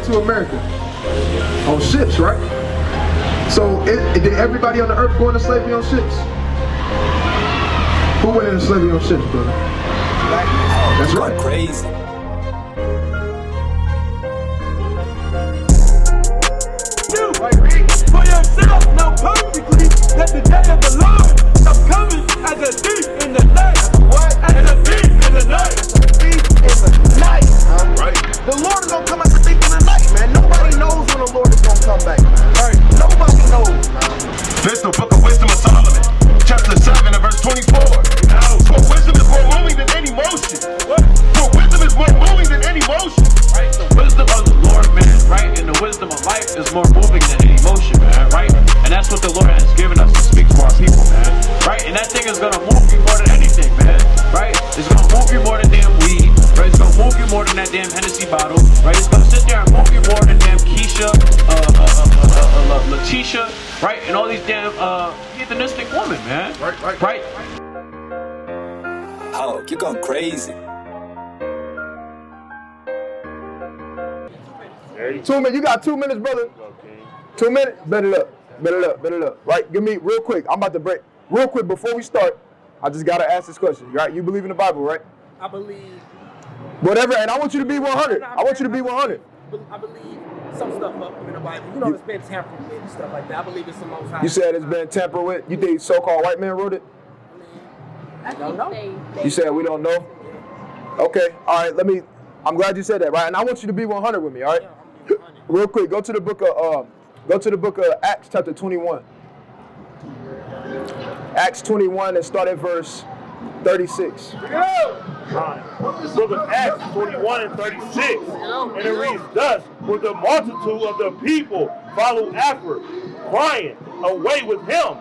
to America? On ships, right? So did everybody on the earth go into slavery on ships? Who went into slavery on ships, brother? That's right. Crazy. For yourself, know perfectly that the day of the Lord is coming as a thief in the night. What? As a thief in the night. Thief in the night. Right. The Lord is gonna come as a thief in the night, man. Nobody knows when the Lord is gonna come back, man. Right. Nobody knows. This the book of wisdom of Solomon, chapter 7 and verse 24. For wisdom is more moving than any motion. What? For wisdom is more moving than any motion. Right? The wisdom of the Lord, man, right? And the wisdom of life is more moving than any emotion, man, right? And that's what the Lord has given us to speak to our people, man, right? And that thing is gonna move you more than anything, man, right? It's gonna move you more than damn weed, right? It's gonna move you more than that damn Hennessy bottle, right? It's gonna sit there and move you more than damn Keisha, Letitia, right? And all these damn heathenistic women, man. Right. Oh, you're going crazy. 2 minutes. You got 2 minutes, brother. 2 minutes. Bet it up. Right? Give me real quick. I'm about to break. Real quick before we start, I just gotta ask this question. Right? You believe in the Bible, right? I believe. Whatever, and I want you to be 100. I want you to be 100. I believe some stuff up in the Bible. You know, it's been tampered with and stuff like that. I believe it's the Most High. You said it's been tampered with. You think so-called white man wrote it? I don't know. You said we don't know? Okay. All right. I'm glad you said that, right? And I want you to be 100 with me, all right? Yeah, Real quick, go to the book of Acts chapter 21. Acts 21 and start at verse 36. The book of Acts 21 and 36. And it reads thus, for the multitude of the people followed after, crying, away with him.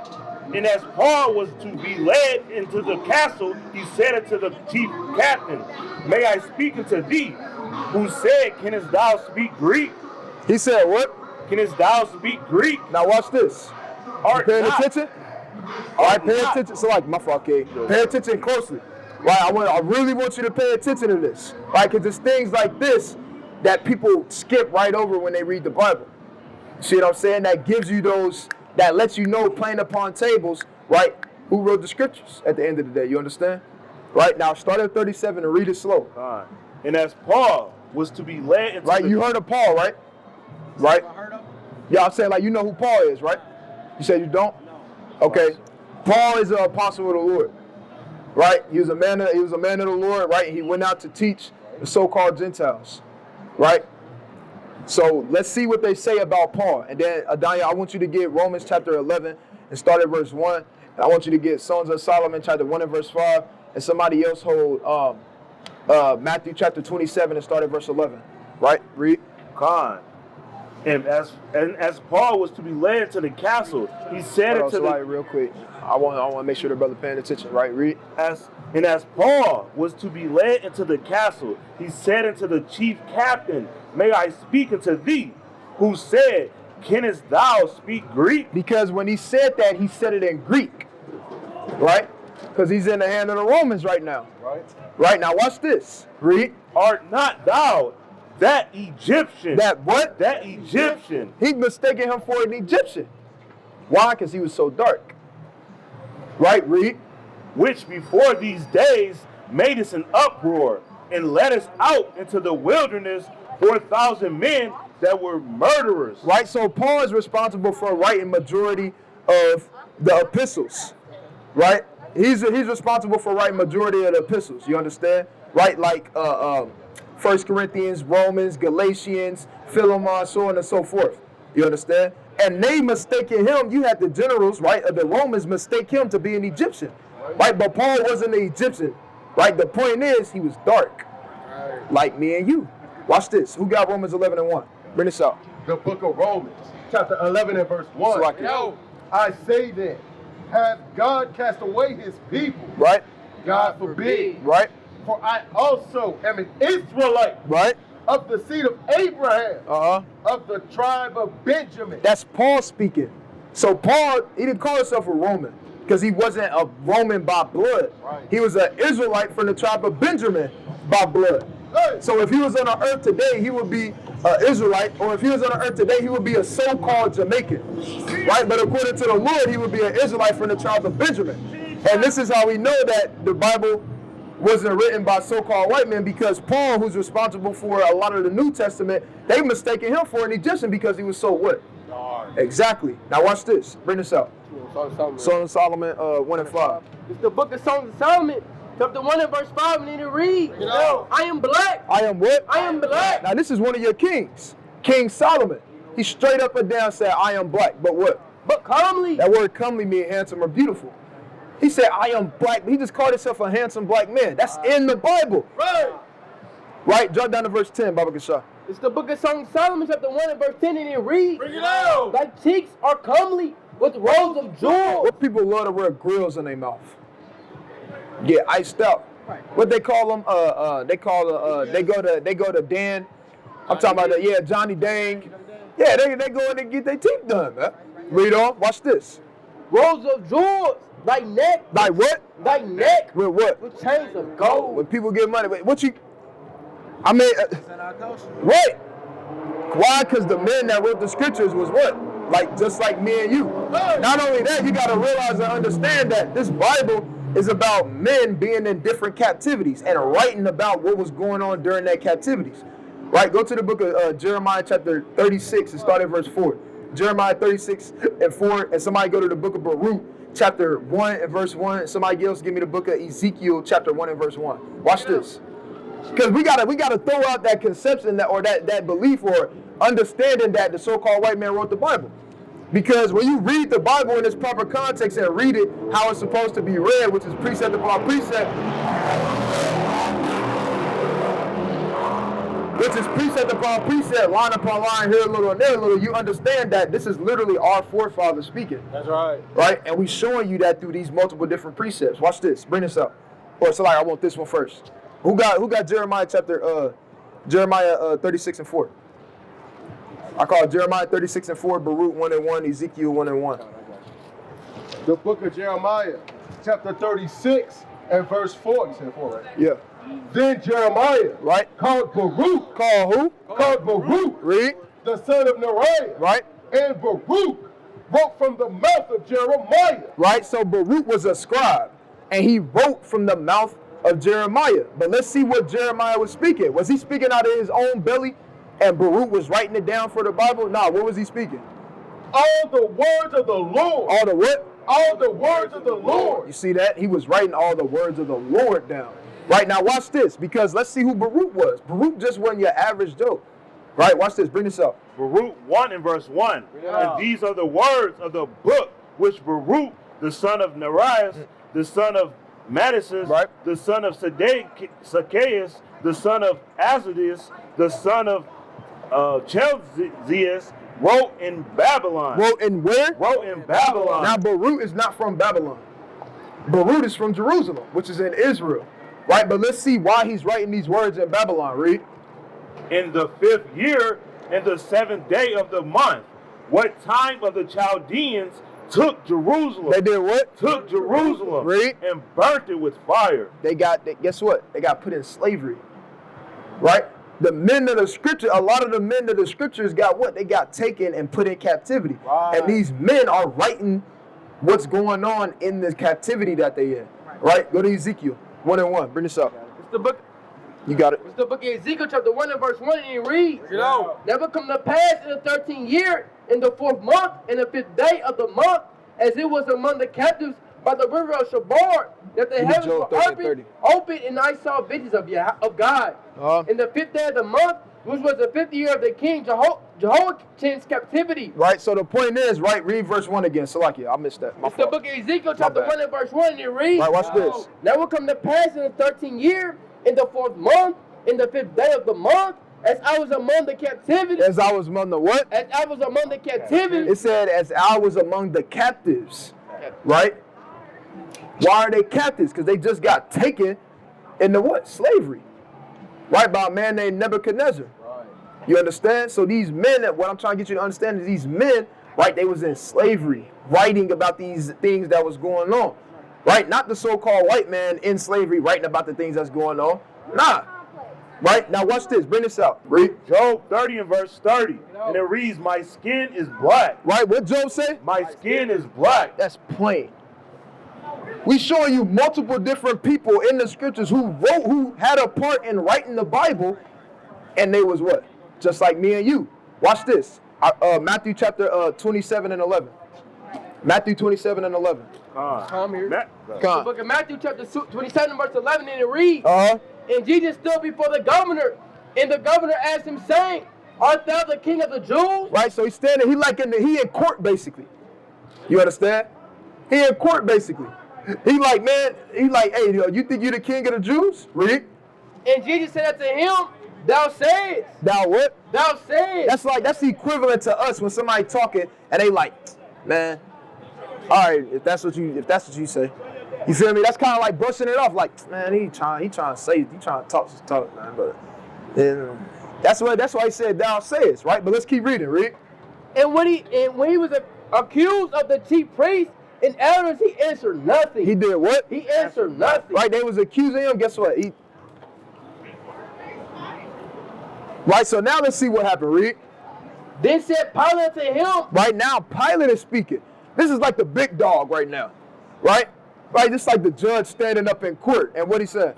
And as Paul was to be led into the castle, he said unto the chief captain, may I speak unto thee? Who said, canst thou speak Greek? He said what? Canst thou speak Greek? Now watch this. You paying attention? All right, pay attention. So like, my fault, Kay. Pay attention closely. Right, I really want you to pay attention to this. Right, because it's things like this that people skip right over when they read the Bible. See what I'm saying? That gives you those, that lets you know plain upon tables, right, who wrote the scriptures at the end of the day. You understand? Right, now start at 37 and read it slow. And as Paul was to be led into right, you heard of Paul, right? Right? Yeah, I'm saying like you know who Paul is, right? You said you don't? Okay. Paul is an apostle of the Lord. Right? He was a man of the Lord, right? He went out to teach the so-called Gentiles. Right? So let's see what they say about Paul. And then Adanya, I want you to get Romans chapter 11 and start at verse 1. And I want you to get Songs of Solomon chapter 1 and verse 5. And somebody else hold Matthew chapter 27 and start at verse 11. Right? Read. And as Paul was to be led to the castle, he said it to the... real quick. I want to make sure the brother paying attention. Right? Read. As Paul was to be led into the castle, he said unto the chief captain, may I speak unto thee? Who said, canst thou speak Greek? Because when he said that, he said it in Greek. Right? Because he's in the hand of the Romans right now. Right? Now watch this. Read. Art not thou that Egyptian? That what? That Egyptian. He mistaken him for an Egyptian. Why? Because he was so dark. Right? Read. Which before these days made us an uproar and led us out into the wilderness 4,000 men that were murderers. Right? So Paul is responsible for writing majority of the epistles. Right? He's responsible for writing majority of the epistles. You understand? Right? Like 1 Corinthians, Romans, Galatians, Philemon, so on and so forth. You understand? And they mistaken him. You had the generals, right, of the Romans mistake him to be an Egyptian. Right? But Paul wasn't an Egyptian. Right? The point is, he was dark. Like me and you. Watch this. Who got Romans 11 and 1? Bring this out. The book of Romans, chapter 11 and verse 1. So I say then, hath God cast away his people? Right? God forbid. Right? For I also am an Israelite. Right? Of the seed of Abraham. Of the tribe of Benjamin. That's Paul speaking. So Paul, he didn't call himself a Roman because he wasn't a Roman by blood. Right. He was an Israelite from the tribe of Benjamin by blood. Hey. So if he was on the earth today, he would be Israelite, or if he was on the earth today, he would be a so-called Jamaican, right? But according to the Lord, he would be an Israelite from the tribe of Benjamin. And this is how we know that the Bible wasn't written by so-called white men, because Paul, who's responsible for a lot of the New Testament, they mistaken him for an Egyptian because he was so what? Exactly. Now watch this. Bring this up. Song of Solomon 1 and 5. It's the book of Songs of Solomon, chapter 1 and verse 5, and it reads, I am black. I am what? I am black. Now this is one of your kings, King Solomon. He straight up and down said, I am black, but what? But comely. That word comely means handsome or beautiful. He said, I am black, but he just called himself a handsome black man. That's in the Bible. Right? Jump down to verse 10, Baba Kasha. It's the book of Songs of Solomon, chapter 1 and verse 10, and it reads, Bring it out. Thy cheeks are comely with rows of jewels. What people love to wear grills in their mouth. Get iced out. What they call them? They go to Dan. I'm talking about Johnny Dang. Yeah, they go in and get their teeth done, man. Read on. Watch this. Rows of jewels. Thy neck. Like what? Thy neck. With what? With chains of gold. When people get money, what you? I mean, what? Why? Because the men that wrote the scriptures was what? Like just like me and you. Not only that, you got to realize and understand that this Bible is about men being in different captivities and writing about what was going on during that captivities. Right? Go to the book of Jeremiah chapter 36 and start at verse 4. Jeremiah 36 and 4, and somebody go to the book of Baruch chapter 1 and verse 1. Somebody else give me the book of Ezekiel chapter 1 and verse 1. Watch this. Because we gotta throw out that conception that belief or understanding that the so-called white man wrote the Bible. Because when you read the Bible in its proper context and read it how it's supposed to be read, which is precept upon precept, line upon line, here a little and there a little, you understand that this is literally our forefathers speaking. That's right. Right? And we showing you that through these multiple different precepts. Watch this. Bring this up. Or so like I want this one first. Who got Jeremiah chapter 36 and 4? I call it Jeremiah 36 and 4, Baruch 1 and 1, Ezekiel 1 and 1. The book of Jeremiah, chapter 36 and verse 4. You said 4, right? Yeah. Then Jeremiah, right, called Baruch. Called who? Called Baruch. Read. The son of Neriah. Right. And Baruch wrote from the mouth of Jeremiah. Right. So Baruch was a scribe, and he wrote from the mouth of Jeremiah. But let's see what Jeremiah was speaking. Was he speaking out of his own belly? And Baruch was writing it down for the Bible? Nah, what was he speaking? All the words of the Lord. All the what? All the words of the Lord. You see that? He was writing all the words of the Lord down. Right, now watch this, because let's see who Baruch was. Baruch just wasn't your average Joe. Right, watch this, bring this up. Baruch 1 and verse 1. And these are the words of the book which Baruch, the son of Neriah, the son of Mattathias, right, the son of Zacchaeus, the son of Azadias, the son of Chelzias, wrote in Babylon. Wrote in where? Wrote in Babylon. Now Baruch is not from Babylon. Baruch is from Jerusalem, which is in Israel. Right, but let's see why he's writing these words in Babylon. Read. In the 5th year, in the 7th day of the month, what time of the Chaldeans took Jerusalem. They did what? Took Jerusalem. Read. And burnt it with fire. Guess what? They got put in slavery. Right? The men of the scripture, a lot of the men of the scriptures got what? They got taken and put in captivity. Right. And these men are writing what's going on in the captivity that they in. Right? Go to Ezekiel 1 and 1. Bring this up. It's the book. You got it. It's the book of Ezekiel chapter 1 and verse 1, and it reads, Never come to pass in the 13th year, in the 4th month, in the 5th day of the month, as it was among the captives by the river of Shabar, that the heavens were open, and I saw visions of God. In the 5th day of the month, which was the 5th year of the king Jehoiakim's captivity. Right, so the point is, right, read verse 1 again. Salakia, I missed that. It's the book of Ezekiel chapter 1 and verse 1, and it reads, right, watch this. Now will come to pass in the 13th year, in the 4th month, in the 5th day of the month, as I was among the captivity. As I was among the what? As I was among the captivity. It said, as I was among the captives. Right? Why are they captives? Because they just got taken into what? Slavery. Right, by a man named Nebuchadnezzar. You understand? So these men, what I'm trying to get you to understand is these men, right, they was in slavery, writing about these things that was going on. Right? Not the so-called white man in slavery writing about the things that's going on. Nah. Right? Now watch this. Bring this out. Read. Job 30 and verse 30. And it reads, my skin is black. Right? What Job say? My skin is black. That's plain. We showing you multiple different people in the scriptures who had a part in writing the Bible, and they was what? Just like me and you. Watch this. Matthew chapter 27 and 11. Matthew 27 and 11. Come here. Come The on. book of Matthew chapter 27 verse 11, and it reads, Uh-huh. and Jesus stood before the governor, and the governor asked him, saying, art thou the king of the Jews? Right, so he's standing, he in court basically. You understand? He in court basically. He like, hey, you think you the king of the Jews? Read. And Jesus said unto him, thou sayest. Thou what? Thou sayest. That's the equivalent to us when somebody talking and they like, man, all right, if that's what you say. You feel me? That's kind of like brushing it off, like, man, he trying to talk, man. But then that's why he said thou sayest, right? But let's keep reading, read. And when he was accused of the chief priests and elders, he answered nothing. He did what? He answered nothing. Right, they was accusing him. Guess what? Right, so now let's see what happened, read. Then said Pilate to him. Right now, Pilate is speaking. This is like the big dog right now, right? Right, this is like the judge standing up in court. And what he said?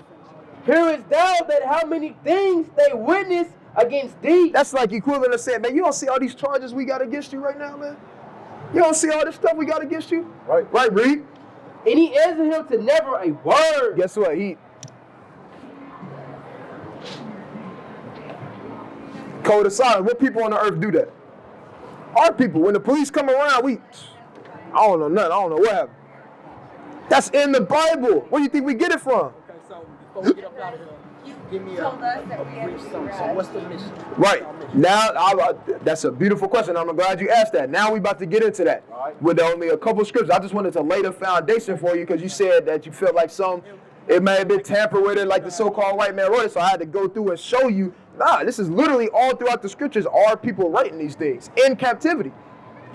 Hearest thou that how many things they witness against thee? That's like equivalent to saying, man, you don't see all these charges we got against you right now, man? You don't see all this stuff we got against you? Right. Right, read. And he answered him to never a word. Guess what? Code of silence. What people on the earth do that? Our people. When the police come around, I don't know nothing. I don't know what happened. That's in the Bible. Where do you think we get it from? Okay, so before we get up out of here, give me a brief summary. So what's the mission? Right. Now, that's a beautiful question. I'm glad you asked that. Now we about to get into that. With only a couple scriptures. I just wanted to lay the foundation for you because you said that you felt like it may have been tampered with it like the so-called white man wrote it. So I had to go through and show you, this is literally all throughout the scriptures are people writing these things in captivity.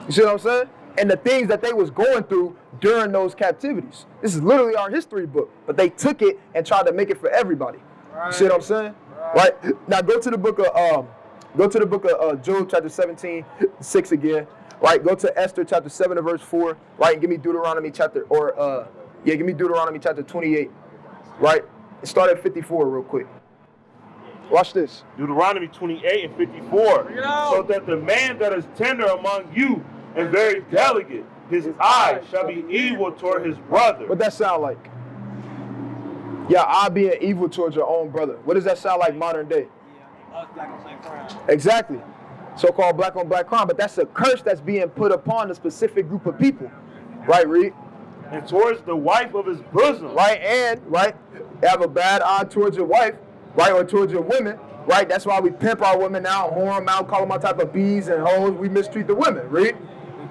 You see what I'm saying? And the things that they was going through during those captivities. This is literally our history book, but they took it and tried to make it for everybody. Right. You see what I'm saying? Right. Now go to the book of Job chapter 17:6 again. Right. Go to Esther chapter 7 and verse 4. Right. And give me Deuteronomy chapter 28. Right. And start at 54 real quick. Watch this. Deuteronomy 28 and 54. So that the man that is tender among you and very delicate, his eye shall be evil toward his brother. What that sound like? Yeah, I being evil towards your own brother. What does that sound like modern day? Black on black crime. Exactly. So-called black on black crime. But that's a curse that's being put upon a specific group of people. Right, Reed? And towards the wife of his bosom. Right, and, right, have a bad eye towards your wife, right, or towards your women. Right, that's why we pimp our women out, whore them out, call them all type of bees and hoes. We mistreat the women, Reed?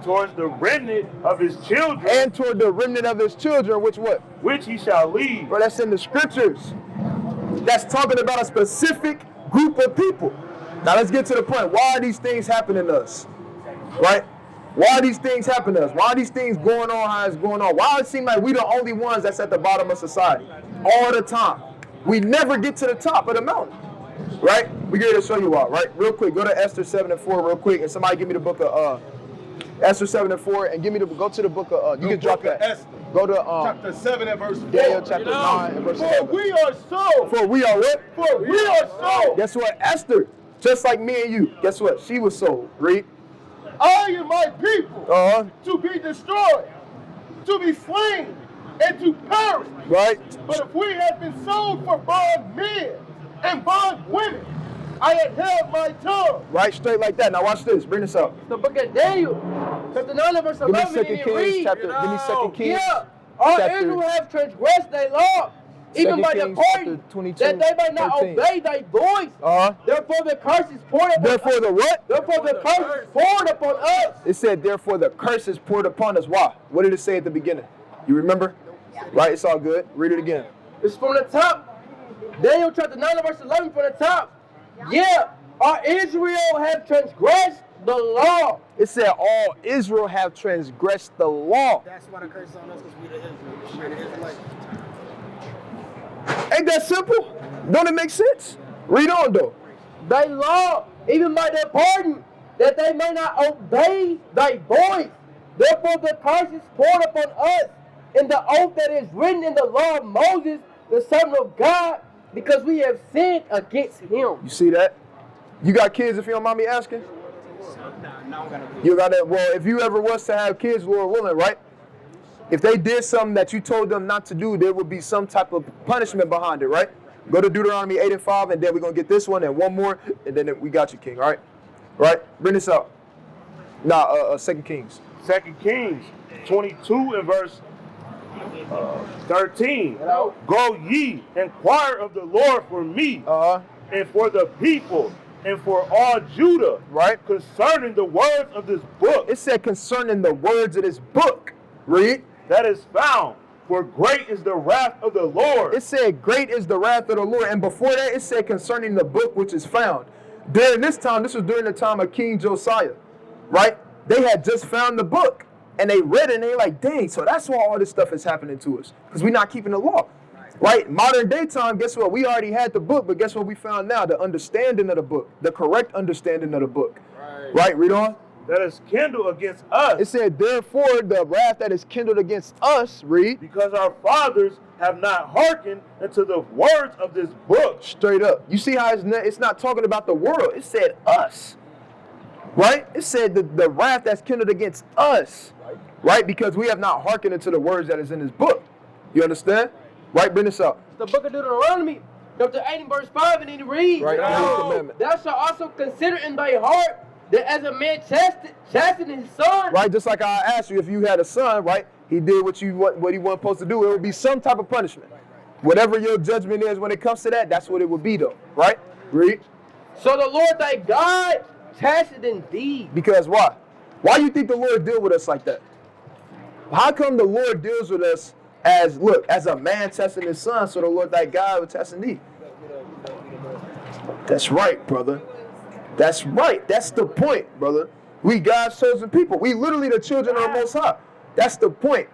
Towards the remnant of his children. And toward the remnant of his children, which what? Which he shall lead. Bro, that's in the scriptures. That's talking about a specific group of people. Now let's get to the point. Why are these things happening to us? Right? Why are these things happening to us? Why are these things going on how it's going on? Why does it seem like we the only ones that's at the bottom of society? All the time. We never get to the top of the mountain. Right? We're here to show you why, right? Real quick, go to Esther 7 and 4 real quick, and somebody give me the book of Esther 7 and 4, and go to the book of, you can drop that. Esther. Go to chapter 7 and verse 4. Daniel chapter 9 and verse 11. For we are so. For we are what? For we are so. Guess what? Esther, just like me and you, guess what? She was sold. Read. I and my people to be destroyed, to be slain, and to perish. Right. But if we have been sold for bond men and bond women, I had held my tongue. Right, straight like that. Now watch this. Bring this up. The book of Daniel, chapter 9 and verse 11, Give me 2 Kings chapter. Give me 2 Kings. Yeah, all Israel have transgressed thy law, even by the party, that they might not 13. obey thy voice. Therefore the curse is poured upon us. Therefore the what? Therefore the curse is poured upon us. It said, therefore the curse is poured upon us. Why? What did it say at the beginning? You remember? Right, it's all good. Read it again. It's from the top. Daniel chapter 9 and verse 11 from the top. Yeah, all Israel have transgressed the law. It said all Israel have transgressed the law. That's why the curse is on us, because we the Israel. We're the Israelites. Ain't that simple? Don't it make sense? Read on though. Thy law, even by their pardon, that they may not obey thy voice. Therefore the curse is poured upon us in the oath that is written in the law of Moses, the Son of God, because we have sinned against him. You see that? You got kids, if you don't mind me asking? You got that? Well, if you ever was to have kids, Lord willing, right? If they did something that you told them not to do, there would be some type of punishment behind it, right? Go to Deuteronomy 8 and 5, and then we're going to get this one and one more, and then we got you, King, all right? Right? Bring this up. Nah, 2 Kings. 2 Kings 22 and verse 13. Go ye, inquire of the Lord for me, and for the people, and for all Judah, right? Concerning the words of this book. It said concerning the words of this book. Read. That is found. For great is the wrath of the Lord. It said great is the wrath of the Lord. And before that, it said concerning the book which is found. During this time, this was during the time of King Josiah, right? They had just found the book. And they read it and they like, dang, so that's why all this stuff is happening to us. Because we're not keeping the law. Right? Modern day time, guess what? We already had the book, but guess what we found now? The understanding of the book. The correct understanding of the book. Right? Read on. That is kindled against us. It said, therefore, the wrath that is kindled against us, read. Because our fathers have not hearkened unto the words of this book. Straight up. You see how it's not talking about the world. It said us. Right? It said the wrath that's kindled against us. Right? Because we have not hearkened unto the words that is in this book. You understand? Right? Bring this up. The book of Deuteronomy, chapter 8 and verse 5, and it reads, right. Thou shalt also consider in thy heart that as a man chasteneth his son. Right, just like I asked you, if you had a son, right, he did what he wasn't supposed to do, it would be some type of punishment. Whatever your judgment is when it comes to that, that's what it would be though. Right? Read. So the Lord thy God chasteneth thee. Because why? Why do you think the Lord deal with us like that? How come the Lord deals with us as a man testing his son, so the Lord thy God will testing thee? That's right, brother. That's right. That's the point, brother. We God's chosen people. We literally the children of the Most High. That's the point,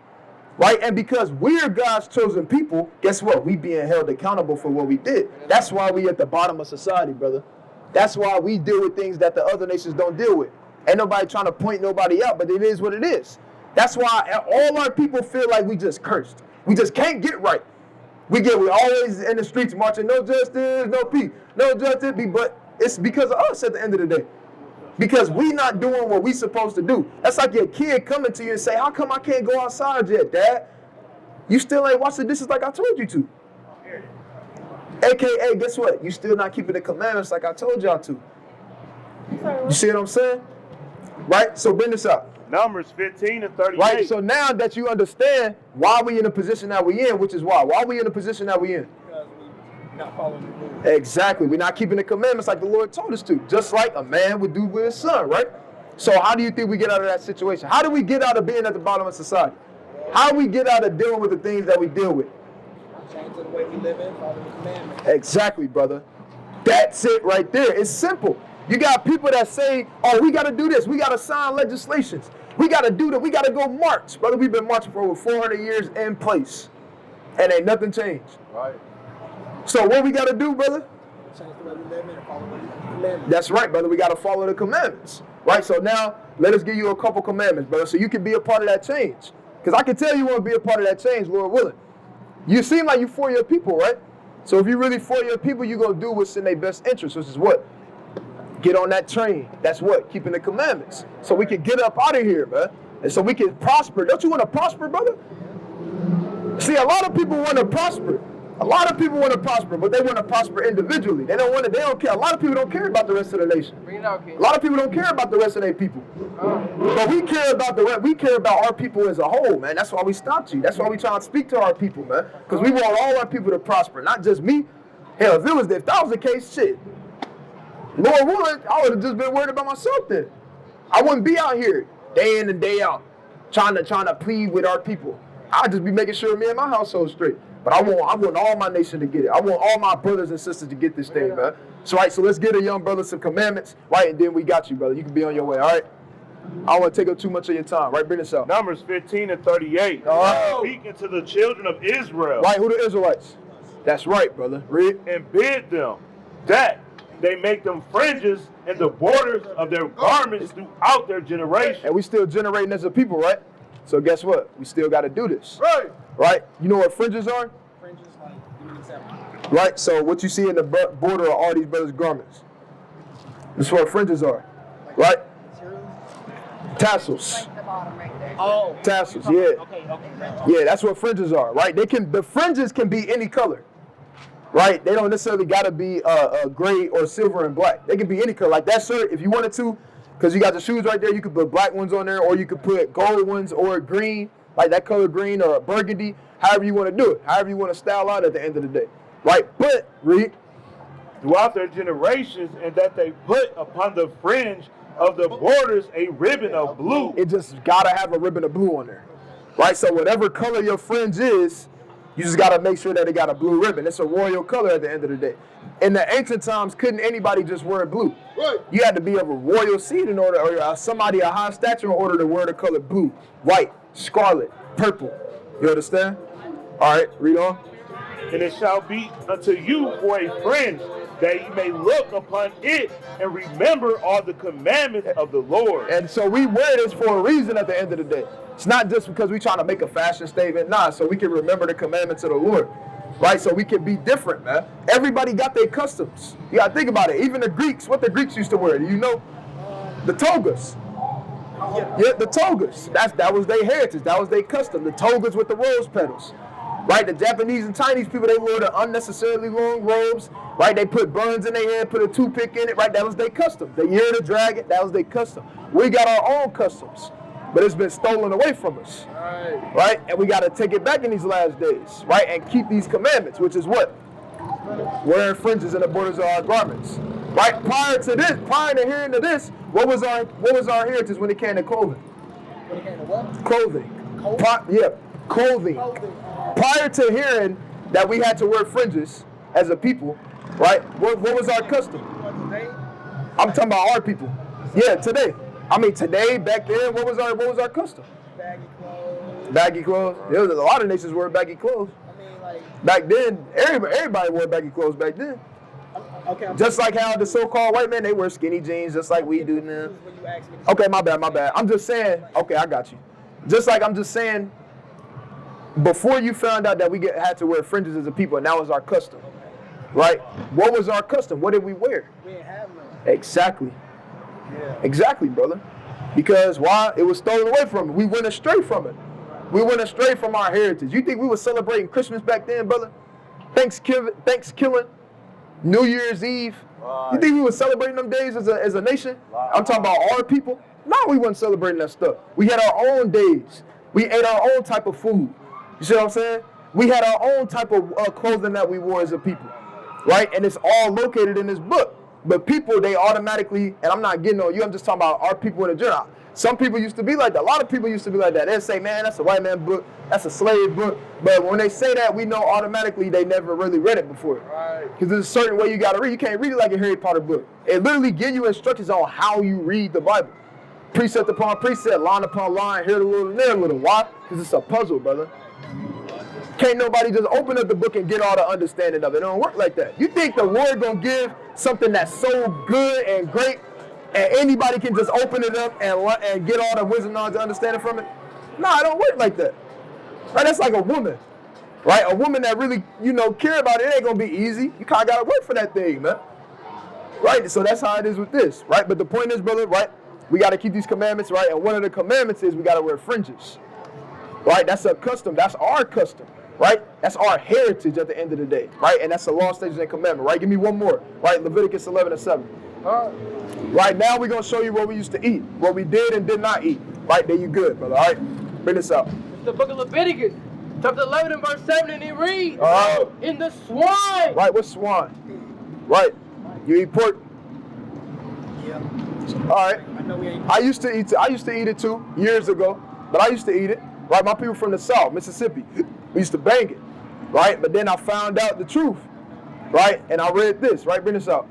right? And because we're God's chosen people, guess what? We being held accountable for what we did. That's why we at the bottom of society, brother. That's why we deal with things that the other nations don't deal with. Ain't nobody trying to point nobody out, but it is what it is. That's why all our people feel like we just cursed. We just can't get right. We always in the streets marching, no justice, no peace, no justice, but it's because of us at the end of the day. Because we not doing what we supposed to do. That's like your kid coming to you and say, how come I can't go outside yet, Dad? You still ain't washed the dishes like I told you to. AKA, guess what? You still not keeping the commandments like I told y'all to. You see what I'm saying? Right? So bring this up. Numbers 15 and 38. Right, so now that you understand why we in the position that we in, which is why we in the position that we in? Because we not following the rules. Exactly, we're not keeping the commandments like the Lord told us to, just like a man would do with his son, right? So how do you think we get out of that situation? How do we get out of being at the bottom of society? How do we get out of dealing with the things that we deal with? Change the way we live in, follow the commandments. Exactly, brother. That's it right there. It's simple. You got people that say, oh, we got to do this. We got to sign legislations. We got to do that. We got to go march. Brother, we've been marching for over 400 years in place. And ain't nothing changed. Right. So what we got to do, brother? Change the way we live in and follow the commandments. That's right, brother. We got to follow the commandments. Right? So now, let us give you a couple commandments, brother, so you can be a part of that change. Because I can tell you want to be a part of that change, Lord willing. You seem like you for your people, right? So if you really for your people, you're going to do what's in their best interest, which is what? Get on that train. That's what? Keeping the commandments. So we can get up out of here, man. And so we can prosper. Don't you want to prosper, brother? See, a lot of people want to prosper. A lot of people want to prosper, but they want to prosper individually. They don't care. A lot of people don't care about the rest of the nation. Bring it out, King. A lot of people don't care about the rest of their people. But we care about our people as a whole, man. That's why we stopped you. That's why we trying to speak to our people, man. Because we want all our people to prosper, not just me. Hell, if that was the case, shit. Lord willing, I would have just been worried about myself then. I wouldn't be out here day in and day out trying to plead with our people. I'd just be making sure me and my household straight. But I want all my nation to get it. I want all my brothers and sisters to get this thing, man. So, right, so let's get a young brother some commandments, right? And then we got you, brother. You can be on your way, all right? I don't want to take up too much of your time, right? Bring this out. Numbers 15 and 38. Speaking to the children of Israel. Right, who the Israelites? That's right, brother. Read. And bid them that they make them fringes in the borders of their garments throughout their generation. And we still generating as a people, right? So guess what? We still got to do this. Right. Right? You know what fringes are? Fringes, like, give me an example. Right? So what you see in the border of all these brothers' garments. This is what fringes are. Right? Tassels. Like the bottom right there. Oh. Tassels, yeah. Okay. Yeah, that's what fringes are, right? The fringes can be any color. Right? They don't necessarily got to be gray or silver and black. They can be any color. Like that shirt, if you wanted to, because you got the shoes right there, you could put black ones on there, or you could put gold ones or green, like that color green or burgundy, however you want to do it, however you want to style out at the end of the day. Right? But, read. Throughout their generations, and that they put upon the fringe of the borders a ribbon of blue. It just got to have a ribbon of blue on there. Right? So whatever color your fringe is, you just got to make sure that it got a blue ribbon. It's a royal color at the end of the day. In the ancient times, couldn't anybody just wear blue? Right. You had to be of a royal seed in order, or somebody of high stature in order to wear the color blue, white, scarlet, purple. You understand? All right, read on. And it shall be unto you for a fringe, that ye may look upon it and remember all the commandments of the Lord. And so we wear this for a reason at the end of the day. It's not just because we're trying to make a fashion statement. Nah, so we can remember the commandments of the Lord. Right? So we can be different, man. Everybody got their customs. You got to think about it. Even the Greeks, what the Greeks used to wear, do you know? The togas. Yeah, the togas. That was their heritage. That was their custom. The togas with the rose petals. Right? The Japanese and Chinese people, they wore the unnecessarily long robes. Right? They put buns in their head, put a toothpick in it. Right? That was their custom. The year of the dragon, that was their custom. We got our own customs, but it's been stolen away from us. Right? And we got to take it back in these last days. Right? And keep these commandments, which is what? Wearing fringes in the borders of our garments. Right? Prior to hearing of this, what was our heritage when it came to clothing? When it came to what? Clothing. Clothing. Prior to hearing that we had to wear fringes as a people, right? What was our custom? I'm talking about our people. Yeah, today. I mean, today, back then, what was our custom? Baggy clothes. Baggy clothes. There was a lot of nations wear baggy clothes. I mean, like. Back then, everybody wore baggy clothes back then. Okay. Just like how the so-called white men, they wear skinny jeans, just like we do now. Okay, my bad. I'm just saying. Okay, I got you. Just like I'm just saying. Before you found out that we had to wear fringes as a people, and that was our custom, right? What was our custom? What did we wear? We didn't have none. Exactly. Yeah. Exactly, brother. Because why? It was stolen away from it. We went astray from it. We went astray from our heritage. You think we were celebrating Christmas back then, brother? Thanksgiving, New Year's Eve. Right. You think we were celebrating them days as a nation? Right. I'm talking about our people. No, we wasn't celebrating that stuff. We had our own days. We ate our own type of food. You see what I'm saying? We had our own type of clothing that we wore as a people, right? And it's all located in this book. But people, they automatically, and I'm not getting on you, I'm just talking about our people in the general. Some people used to be like that. A lot of people used to be like that. They'd say, man, that's a white man book. That's a slave book. But when they say that, we know automatically they never really read it before. Right. Because there's a certain way you got to read. You can't read it like a Harry Potter book. It literally gives you instructions on how you read the Bible. Precept upon precept, line upon line, here a little and there a little. Why? Because it's a puzzle, brother. Can't nobody just open up the book and get all the understanding of it. It don't work like that. You think the Lord gonna give something that's so good and great, and anybody can just open it up and get all the wisdom, knowledge, and understanding from it? No, it don't work like that. Right? That's like a woman, right? A woman that really, care about it. It ain't gonna be easy. You kind of gotta work for that thing, man. Right? So that's how it is with this, right? But the point is, brother, right? We gotta keep these commandments, right? And one of the commandments is we gotta wear fringes. Right? That's a custom. That's our custom. Right? That's our heritage at the end of the day. Right? And that's the law, statutes, and commandment. Right? Give me one more. Right? Leviticus 11:7. Right now we're going to show you what we used to eat. What we did and did not eat. Right? There you good, brother. All right? Bring this out. It's the book of Leviticus, chapter 11 and verse 7, and it reads, in the swine. Right? What's swine? Right? You eat pork? Yeah. All right. I know we ain't. I used to eat it too, years ago. But I used to eat it. Right? My people from the South, Mississippi, we used to bang it. Right? But then I found out the truth. Right? And I read this. Right? Bring this out.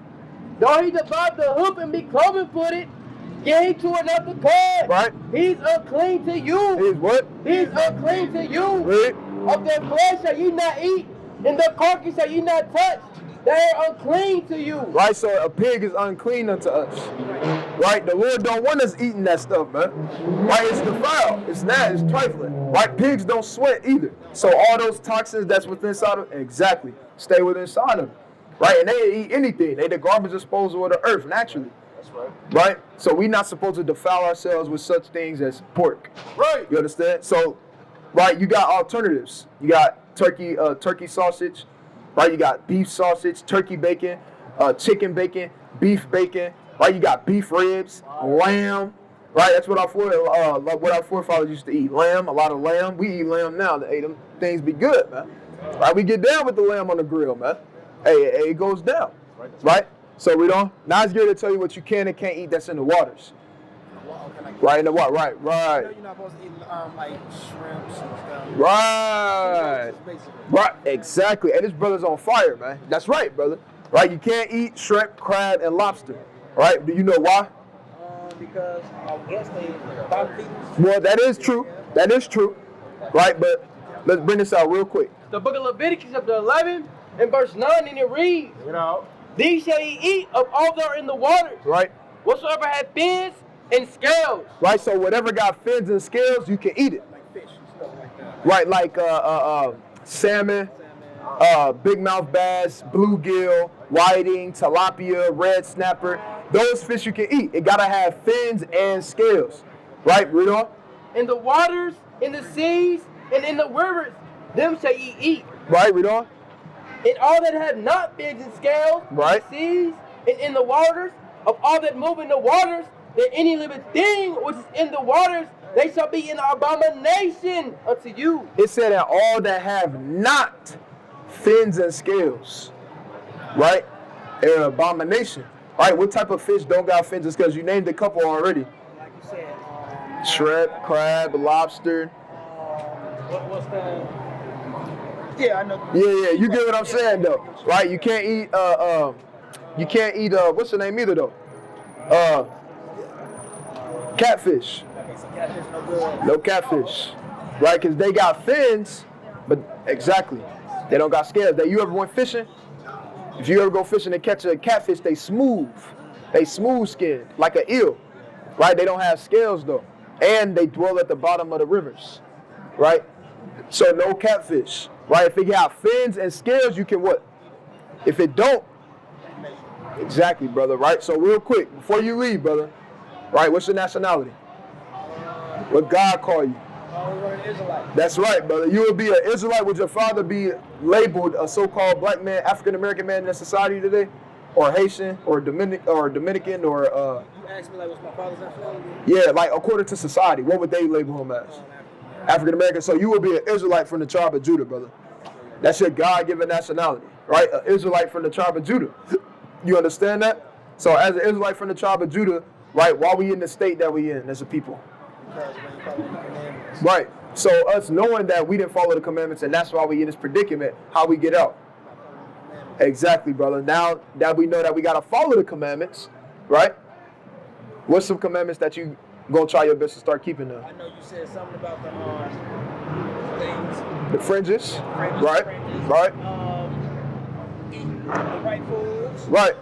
Though he divide the hoop and be cloven-footed, yet he tore not the cord. Right? He's unclean to you. He's what? He's unclean to you. Read. Of their flesh shall ye not eat, and the carcass shall ye not touch. They are unclean to you. Right, so a pig is unclean unto us. Right, the Lord don't want us eating that stuff, man. Right, it's defiled, it's not, it's trifling. Right, pigs don't sweat either. So all those toxins that's within inside of, exactly, stay within inside of them. Right, and they eat anything. They the garbage disposal of the earth naturally. That's right. Right, so we're not supposed to defile ourselves with such things as pork. Right. You understand? So, right, you got alternatives. You got turkey sausage. Right, you got beef sausage, turkey bacon, chicken bacon, beef bacon. Right, you got beef ribs, lamb. Right, that's what our forefathers used to eat. Lamb, a lot of lamb. We eat lamb now. Them things be good, man. Right, we get down with the lamb on the grill, man. Hey, it goes down. Right, so we don't. Now it's good to tell you what you can and can't eat. That's in the waters. Right in the water. Right. You're not supposed to eat like shrimps and stuff. Right. Right. Exactly. And this brother's on fire, man. That's right, brother. Right. You can't eat shrimp, crab, and lobster. Right. Do you know why? Because I guess they bottom feeders. Well, that is true. That is true. Right. But let's bring this out real quick. The book of Leviticus chapter 11 and verse 9, and it reads, these shall ye eat of all that are in the water. Right. Whatsoever hath fins and scales. Right, so whatever got fins and scales, you can eat it. Like fish and stuff like that. Right, like salmon, big mouth bass, bluegill, whiting, tilapia, red snapper. Those fish you can eat. It gotta have fins and scales. Right, read on. In the waters, in the seas, and in the rivers, them shall ye eat. Right, read on. And all that have not fins and scales, right, in the seas, and in the waters, of all that move in the waters, that any living thing which is in the waters, they shall be an abomination unto you. It said that all that have not fins and scales, right, are an abomination. Right, what type of fish don't got fins and scales? You named a couple already. Like you said, shrimp, crab, lobster. What's the? Yeah, I know. Yeah, you get what I'm saying though, right? You can't eat what's the name either though? Catfish. Okay, so catfish no good. No catfish, right? Because they got fins, but exactly, they don't got scales. You ever went fishing? If you ever go fishing and catch a catfish, they smooth skinned, like an eel, right? They don't have scales though, and they dwell at the bottom of the rivers, right? So no catfish, right? If it got fins and scales, you can what? If it don't, exactly, brother, right? So real quick, before you leave, brother, right? What's your nationality? What God call you? That's right, brother. You would be an Israelite. Would your father be labeled a so-called black man, African American man in society today, or Haitian, or Dominican, or You asked me like, what's my father's nationality? Yeah, like according to society, what would they label him as? African American. So you would be an Israelite from the tribe of Judah, brother. That's your God-given nationality, right? An Israelite from the tribe of Judah. You understand that? So as an Israelite from the tribe of Judah, right? Why we in the state that we in as a people? Right. So us knowing that we didn't follow the commandments and that's why we in this predicament, how we get out? Exactly, brother. Now that we know that we got to follow the commandments, right? What's some commandments that you gonna try your best to start keeping now? I know you said something about the things. The fringes, right? Fringes. Right. Eat the right foods. Right.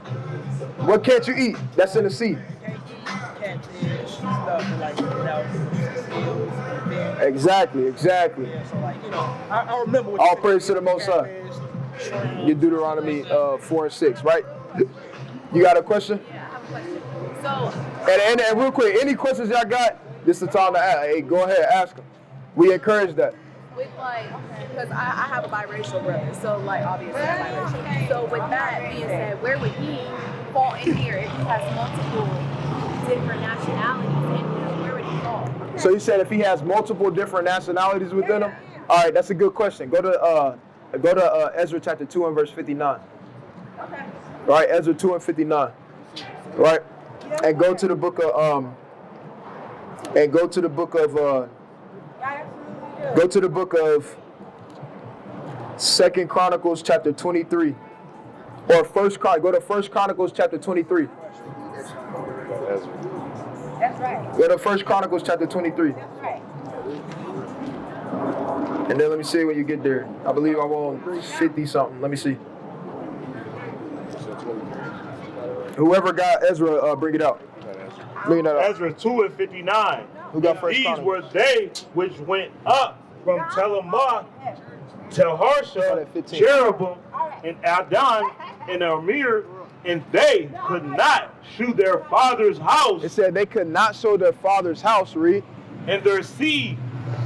What can't you eat? That's in the sea. You can't eat catfish, stuff like without scales and fins. Exactly. Yeah, so like, you know, I remember what All you praise said, to the Most High. catfish, shrimp. Your Deuteronomy 4 and 6, right? You got a question? Yeah, I have a question. So, And real quick, any questions y'all got? This is the time to ask. Hey, go ahead, ask them. We encourage that. with like, because I have a biracial brother, so like obviously I'm biracial. So with that being said, where would he fall in here if he has multiple different nationalities in him? Where would he fall? So you said if he has multiple different nationalities within him? All right, that's a good question. Go to Ezra chapter 2 and verse 59. Okay. All right, Ezra 2 and 59. Right? And go to the book of Second Chronicles chapter 23. Or go to First Chronicles chapter 23. That's right. Go to First Chronicles chapter 23. That's right. And then let me see when you get there. I believe I'm on 50 something. Let me see. Whoever got Ezra, bring it out. Bring it out. Ezra 2 and 59. Who got First These Chronicles? were they which went up from Telamah, Telharsha, Cherubim, and Adon, and Amir, and they could not shew their father's house. It said they could not show their father's house, read. And their seed,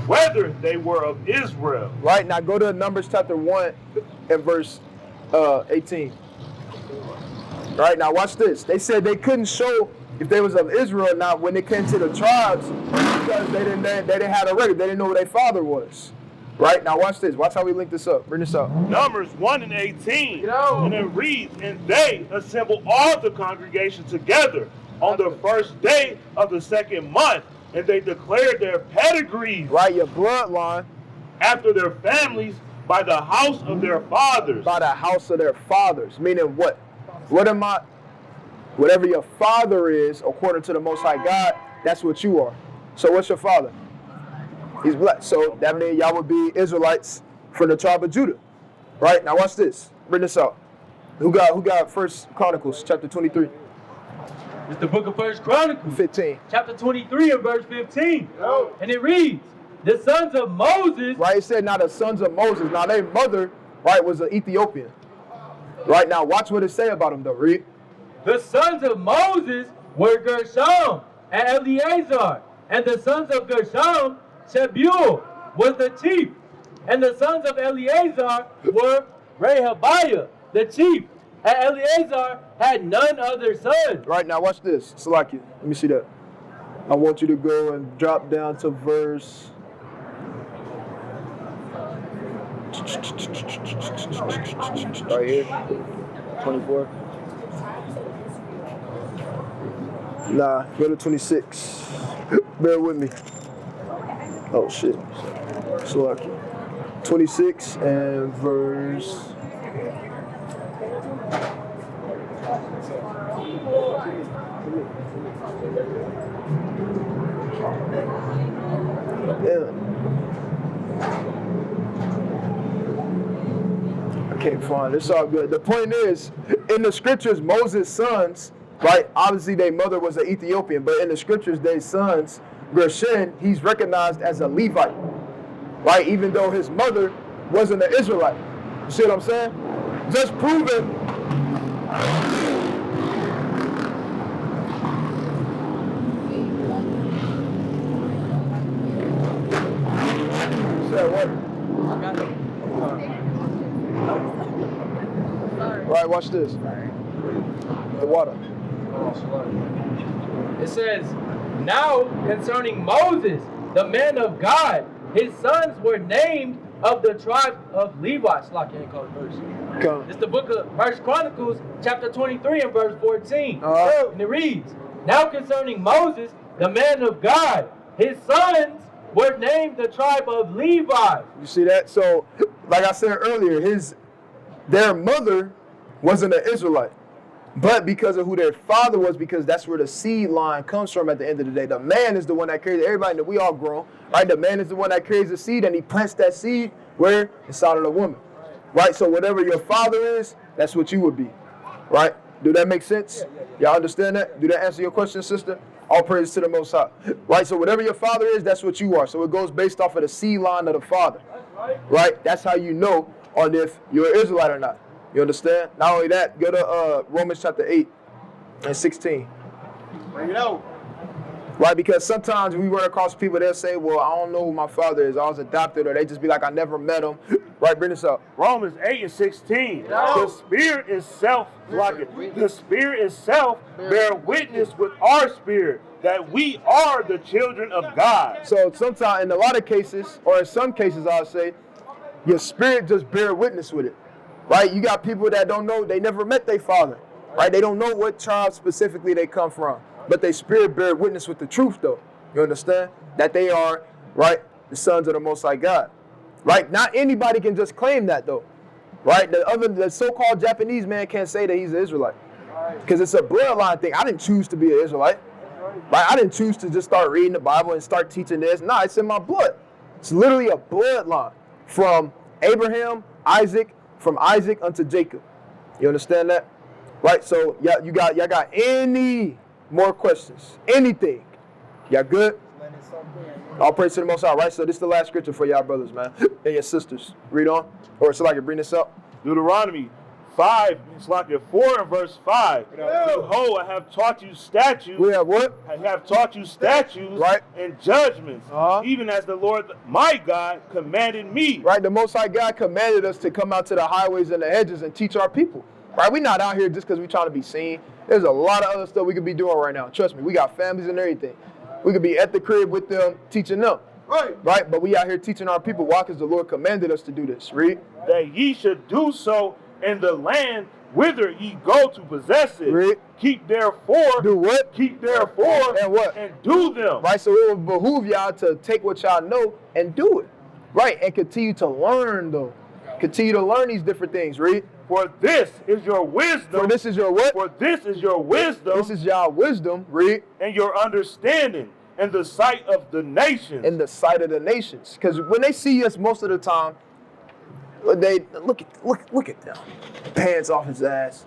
whether they were of Israel. Right, now go to Numbers chapter 1 and verse 18. Right, now watch this. They said they couldn't show if they was of Israel or not when it came to the tribes because they didn't have a record. They didn't know who their father was. Right, now watch this. Watch how we link this up. Bring this up. Numbers 1 and 18. And it reads, and they assembled all the congregation together on the first day of the second month, and they declared their pedigrees. Right, your bloodline. After their families by the house of their fathers. By the house of their fathers. Meaning what? Whatever your father is, according to the Most High God, that's what you are. So what's your father? He's black. So that means y'all would be Israelites from the tribe of Judah. Right? Now watch this. Bring this out. Who got First Chronicles chapter 23? It's the book of First Chronicles. 15. Chapter 23 and verse 15. And it reads, the sons of Moses. Right, it said now the sons of Moses. Now their mother, right, was an Ethiopian. Right, now watch what it say about them though, read. The sons of Moses were Gershom and Eleazar. And the sons of Gershom, Shebuel was the chief. And the sons of Eleazar were Rehabiah, the chief. And Eleazar had none other sons. Right, now watch this. Salaki, let me see that. I want you to go and drop down to verse. Right here. 24. Nah, go to 26. Bear with me. Oh shit. Salaki. 26 and verse. Yeah. I can't find it. It's all good. The point is, in the scriptures, Moses' sons, right? Obviously, their mother was an Ethiopian, but in the scriptures, their sons, Gershon, he's recognized as a Levite, right? Even though his mother wasn't an Israelite. You see what I'm saying? Just proving. Right, watch this. The water. It says, now concerning Moses, the man of God, his sons were named of the tribe of Levi. It's the book of First Chronicles, chapter 23 and verse 14. And it reads, now concerning Moses, the man of God, his sons were named the tribe of Levi. You see that? So, like I said earlier, their mother wasn't an Israelite. But because of who their father was, because that's where the seed line comes from at the end of the day. The man is the one that carries, everybody that we all grown, right? The man is the one that carries the seed and he plants that seed where? Inside of the woman. Right? So whatever your father is, that's what you would be. Right? Do that make sense? Y'all understand that? Do that answer your question, sister? All praise to the Most High. Right? So whatever your father is, that's what you are. So it goes based off of the seed line of the father. Right? That's how you know on if you're an Israelite or not. You understand? Not only that, go to Romans chapter 8 and 16. Bring it out. Right, because sometimes we run across people that say, well, I don't know who my father is. I was adopted, or they just be like, I never met him. Right, bring this up. Romans 8 and 16. The Spirit itself, the Spirit itself bear witness with our spirit that we are the children of God. So sometimes, in a lot of cases, or in some cases, I'll say, your spirit just bear witness with it. Right? You got people that don't know, they never met their father. Right? They don't know what tribe specifically they come from. But their spirit bear witness with the truth, though. You understand? That they are, right, the sons of the Most High God. Right? Not anybody can just claim that, though. Right? The so-called Japanese man can't say that he's an Israelite. Because it's a bloodline thing. I didn't choose to be an Israelite. Right? I didn't choose to just start reading the Bible and start teaching this. Nah, it's in my blood. It's literally a bloodline from Abraham, Isaac, from Isaac unto Jacob. You understand that? Right, so y'all got any more questions? Anything? Y'all good? All praise to the Most High, right? So this is the last scripture for y'all brothers, man, and your sisters. Read on. Or so I can bring this up. Deuteronomy 5, it's like 4 and verse 5. Behold, I have taught you statutes. We have what? I have taught you statutes right. and judgments, even as the Lord my God commanded me. Right, the Most High God commanded us to come out to the highways and the hedges and teach our people. Right, we're not out here just because we're trying to be seen. There's a lot of other stuff we could be doing right now. Trust me, we got families and everything. We could be at the crib with them, teaching them. Right, but we out here teaching our people. Why? Because the Lord commanded us to do this. Read. That ye should do so in the land whither ye go to possess it. Read. Keep therefore. Do what? Keep therefore. And what? And do them. Right, so it will behoove y'all to take what y'all know and do it. Right, and continue to learn though. Continue to learn these different things. Read. For this is your wisdom. For this is your what? For this is your wisdom. This is y'all wisdom. Read. And your understanding in the sight of the nations. In the sight of the nations. Because when they see us most of the time, they look at them. Pants off his ass.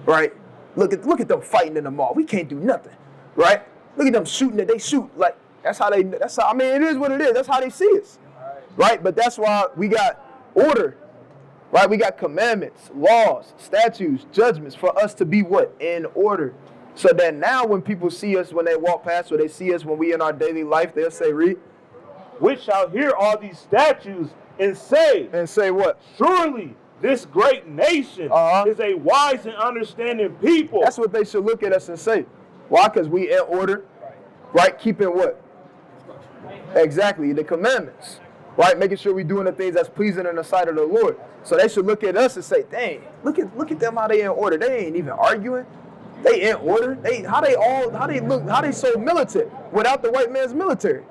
Right? Look at them fighting in the mall. We can't do nothing. Right? Look at them shooting it. They shoot. Like I mean, it is what it is. That's how they see us. Right? But that's why we got order. Right? We got commandments, laws, statutes, judgments for us to be what? In order. So that now when people see us, when they walk past or they see us when we in our daily life, they'll say, read. Which shall hear all these statutes and say. And say what? Surely this great nation is a wise and understanding people. That's what they should look at us and say. Why? Because we in order. Right? Keeping what? Exactly. The commandments. Right? Making sure we're doing the things that's pleasing in the sight of the Lord. So they should look at us and say, dang, look at them, how they in order. They ain't even arguing. They in order. How they so militant without the white man's military.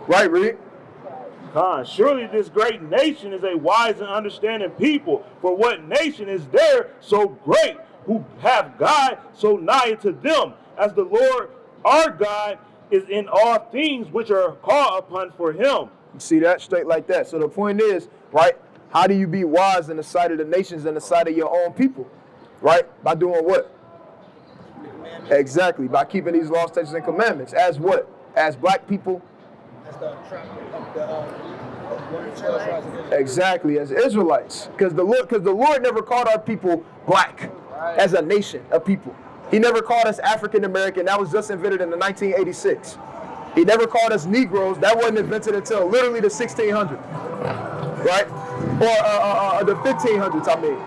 Right, Reed? Surely this great nation is a wise and understanding people. For what nation is there so great who have God so nigh to them, as the Lord our God is in all things which are called upon for him. See that? Straight like that. So the point is, right, how do you be wise in the sight of the nations and the sight of your own people? Right? By doing what? Exactly. By keeping these laws, statutes, and commandments. As what? As black people? Exactly. As Israelites. Because the Lord never called our people black as a nation of people. He never called us African American. That was just invented in the 1986. He never called us Negroes. That wasn't invented until literally the 1600s, right? Or the 1500s, I mean.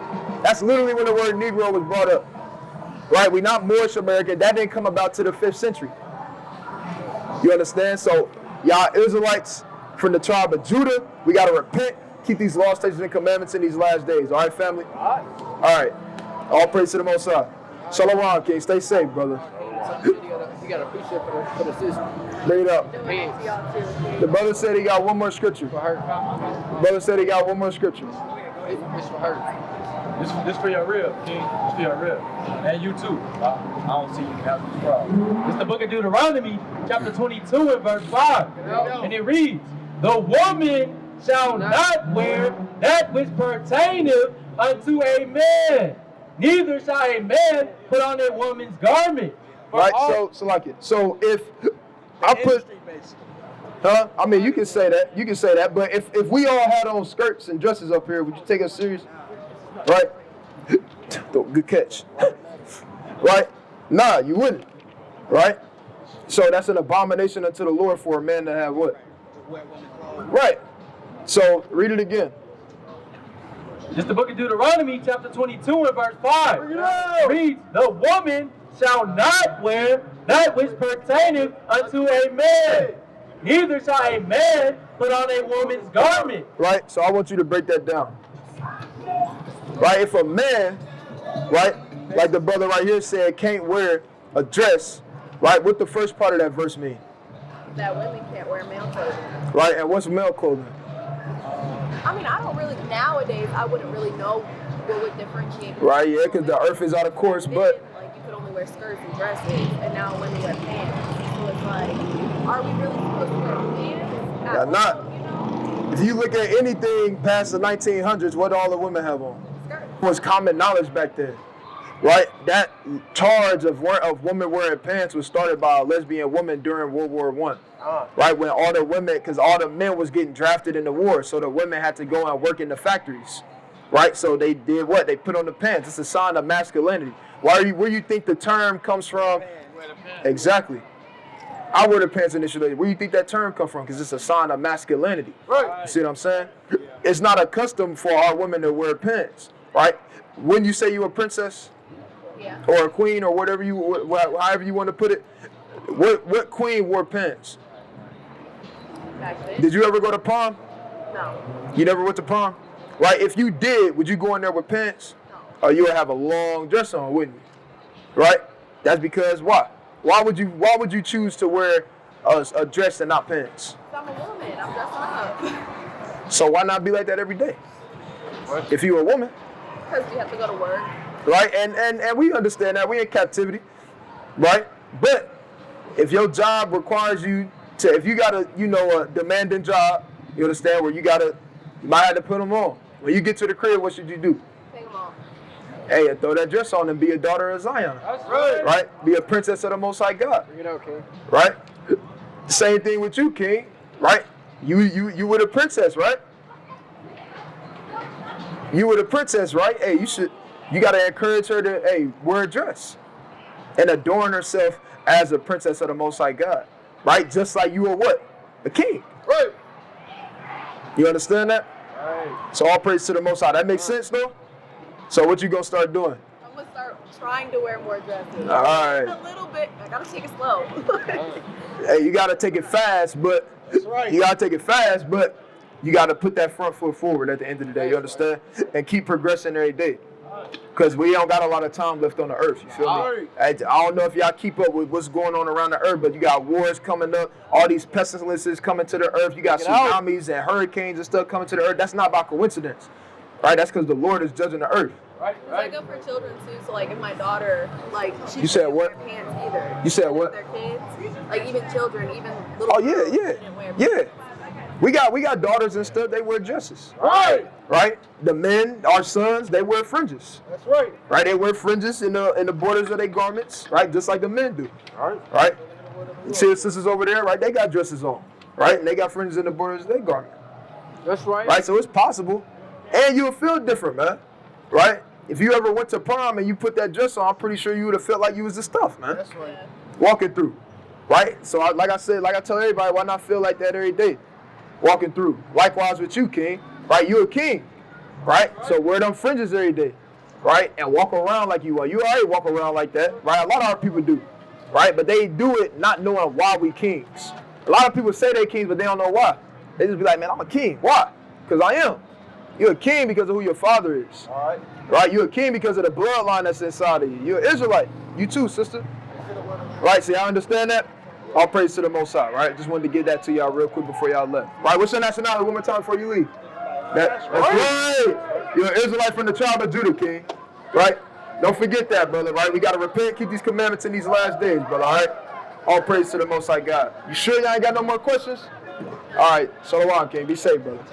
That's literally when the word Negro was brought up, right? We're not Moorish American. That didn't come about to the 5th century. You understand? So, y'all Israelites from the tribe of Judah, we got to repent, keep these laws, statutes, and commandments in these last days. All right, family? All right. All praise to the Most High. Shalom, King. Stay safe, brother. You got to appreciate for the system. Bring it up. The brother said he got one more scripture. For her. Brother said he got one more scripture. It's for her. This for your real, King. This for your real. And you too. I don't see you have this problem. It's the book of Deuteronomy, chapter 22 and verse 5. And it reads, the woman shall not wear that which pertaineth unto a man. Neither shall a man put on a woman's garment. Right, so like it. So if I put, I mean, you can say that, but if we all had on skirts and dresses up here, would you take us serious? Right? Good catch. Right? Nah, you wouldn't. Right? So that's an abomination unto the Lord for a man to have what? Right. So read it again. It's the book of Deuteronomy, chapter 22 and verse 5. Reads, the woman shall not wear that which pertaineth unto a man. Neither shall a man put on a woman's garment. Right, so I want you to break that down. Right, if a man, right, like the brother right here said, can't wear a dress, right, what the first part of that verse mean? That women can't wear male clothing. Right, and what's male clothing? I mean, I don't really, nowadays, I wouldn't really know what would differentiate. Right, yeah, because the earth is out of course, but. Like, you could only wear skirts and dresses, and now women wear pants. So it's like, are we really supposed to wear pants? Yeah, not. You know? If you look at anything past the 1900s, what do all the women have on? Skirts. It was common knowledge back then. right? That charge of women wearing pants was started by a lesbian woman during World War I, right? When all the women, because all the men was getting drafted in the war, so the women had to go and work in the factories, right? So they did what? They put on the pants. It's a sign of masculinity. Where you think the term comes from? Exactly. I wear the pants initially. Where do you think that term come from? Because it's a sign of masculinity. Right. You see what I'm saying? It's not a custom for our women to wear pants, right? When you say you a princess, or a queen, or whatever however you want to put it, what queen wore pants? Did you ever go to prom? No. You never went to prom? Right? If you did, would you go in there with pants? No. Or you would have a long dress on, wouldn't you? Right? That's because why? Why would you choose to wear a dress and not pants? I'm a woman. I'm dressing up. So why not be like that every day? What? If you're a woman. Because you have to go to work. Right? And we understand that. We in captivity. Right? But if your job requires you to, if you got a demanding job, you understand, where you might have to put them on. When you get to the crib, what should you do? Take them off. Hey, throw that dress on and be a daughter of Zion. That's right. Right? Be a princess of the Most High God. Bring it out, King. Right? Same thing with you, King. Right? You were the princess, right? You were the princess, right? Hey, you got to encourage her to, wear a dress and adorn herself as a princess of the Most High God. Right? Just like you were what? A king. Right. You understand that? Right. So all praise to the Most High. That makes sense, though? So what you gonna start doing? I'm gonna start trying to wear more dresses. All right. A little bit. I gotta take it slow. Hey, you gotta take it fast, but That's right. you gotta take it fast, but you gotta put that front foot forward at the end of the day. You understand? And keep progressing every day. Because we don't got a lot of time left on the earth, you feel me? I don't know if y'all keep up with what's going on around the earth, but you got wars coming up, all these pestilences coming to the earth, you got tsunamis and hurricanes and stuff coming to the earth. That's not by coincidence, right? That's because the Lord is judging the earth. Right. I go for children too, so like if my daughter, like she you said can't what? wear pants either. You said what? Their kids, like even children, even little. Oh girls yeah. can't wear Yeah. We got daughters and stuff, they wear dresses. Right. Right? The men, our sons, they wear fringes. That's right. Right? They wear fringes in the borders of their garments, right? Just like the men do. Right? You see the sisters over there, right? They got dresses on. Right? And they got fringes in the borders of their garment. That's right. Right? So it's possible. And you'll feel different, man. Right? If you ever went to prom and you put that dress on, I'm pretty sure you would have felt like you was the stuff, man. That's right. Walking through. Right? So like I tell everybody, why not feel like that every day? Walking through. Likewise with you, King. Right? You a king. Right? So wear them fringes every day. Right? And walk around like you are. You already walk around like that. Right? A lot of our people do. Right? But they do it not knowing why we kings. A lot of people say they're kings, but they don't know why. They just be like, man, I'm a king. Why? Because I am. You're a king because of who your father is. All right. Right? You're a king because of the bloodline that's inside of you. You're an Israelite. You too, sister. Right? See, I understand that. All praise to the Most High, right? Just wanted to get that to y'all real quick before y'all left. Right, what's your nationality one more time before you leave? That's right. You're an Israelite from the tribe of Judah, King. Right? Don't forget that, brother, right? We got to repent, keep these commandments in these last days, brother, all right? All praise to the Most High God. You sure y'all ain't got no more questions? All right, Shalom, King. Be safe, brother.